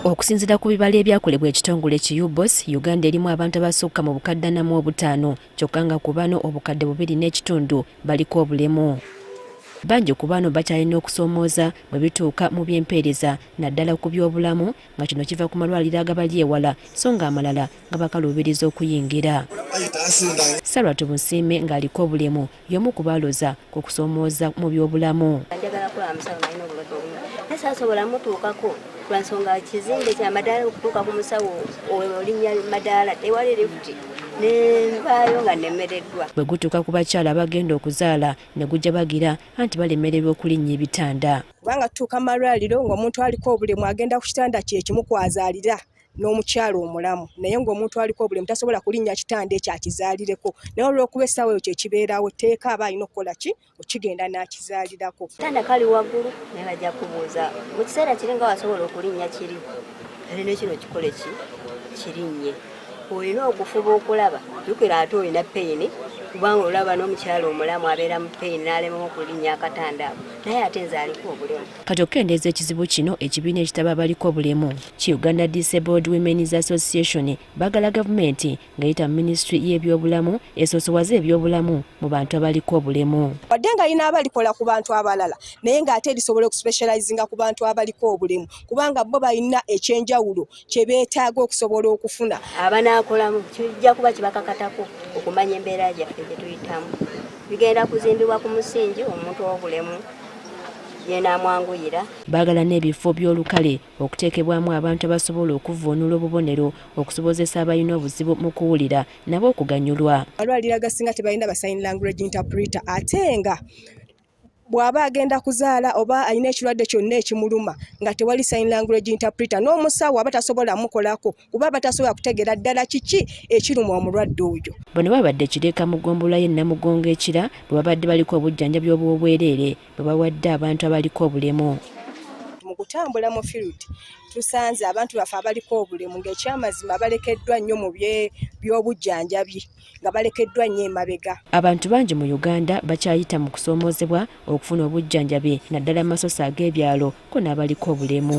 Okusinziira ku bibala ebyakolebwa ekitongole ki UBOS, Uganda erimu abantu abasukka mu bukadde 45 kyokka nga ku bano obukadde 2.5 baliko obulemu. Bangi ku bano bakyalina okusoomooza bwe bituuka mu by'empeereza naddala ku by'obulamu nga kino kiva ku malwaliro agabali ewala so nga amalala nga bakaluubiriza okuyingira. Sarah Tumusiime ng'aliko obulemu y'omu ku baaloza ku kusoomooza mu by'obulamu. Lwansonga kizimbe kya madaala okutuuka ku musawo olinnya madaala tewali lifuti nenvaayo nga nemereddwa. Bwe gutuuka ku bakyala abagenda okuzaala ne gujja bagira anti balemererwa okulinnya ebitanda. Kubanga tutuuka mu malwaliro ng'omuntu aliko obulemu agenda ku kitanda kye kimu kwazaalira n'omukyalo omulamu naye ng'omuntu aliko obulemu tasobola kulinnya kitanda ekyo akizaalireko naye olw'okuba essaawa eyo kyekibeerawo teeka aba alina okukola ki okigenda n'akizaalirako. Kitanda kali waggulu naye bajja kubuuza mu kiseera kiri nga wasobola okulinnya kiri alina kino kikole ki kirinnye. Olina okufuba okulaba jjukira ate olina peyini kubanga olaba n'omukyalo omulamu abeera mu peyini n'alema okulinnya akatanda naye ate nze aliko obulemu. Kati okukendeeza ekizibu kino ekibiina ekitaba abaliko obulemu ki Uganda Disabled Women's Association bagala gavumenti ng'eyita mu minisitule y'ebyobulamu esoosowaze ebyobulamu mu bantu abaliko obulemu. Wadde nga alina abalikola ku bantu abalala naye ng'ate erisobola okuspecializinga ku bantu abaliko obulemu kubanga bo balina ekyenjawulo kye beetaaga okusobola okufuna. Abanaakolamu kijja kuba kibakakatako okumanya embeera gyaffe gye tuyitamu. Bigenda kuzimbibwa ku musingi omuntu w'obulemu yenamwanguyira. Baagala n'ebifo by'olukale okuteekebwamu abantu abasobola okuvvuunula obubonero okusobozesa abalina obuzibu mu kuwulira nabo okuganyulwa. Amalwaliro agasinga tebalina ba sign language interpreter ate nga bw'aba agenda kuzaala oba alina ekirwadde kyonna ekimuluma nga tewali sign language interpreter n'omusawo aba tasobola mukolako kuba batasobola kutegeera ddala kiki ekiruma omulwadde oyo. Bano babadde Kireka Mugombolola ye Namugongo Ekira bwe babadde baliko obujjanjabi obw'obwereere bwe bawadde abantu abaliko obulemu. Mu kutambula mu field tusanze abantu baffe abaliko obulemu ng'ekyamazima balekeddwa nnyo mu by'obujjanjabi nga balekeddwa nnyo emabega. Abantu bangi mu Uganda bakyayita mu kusoomoozebwa okufuna obujjanjabi naddala mu masosi ag'ebyalo ko n'abaliko obulemu.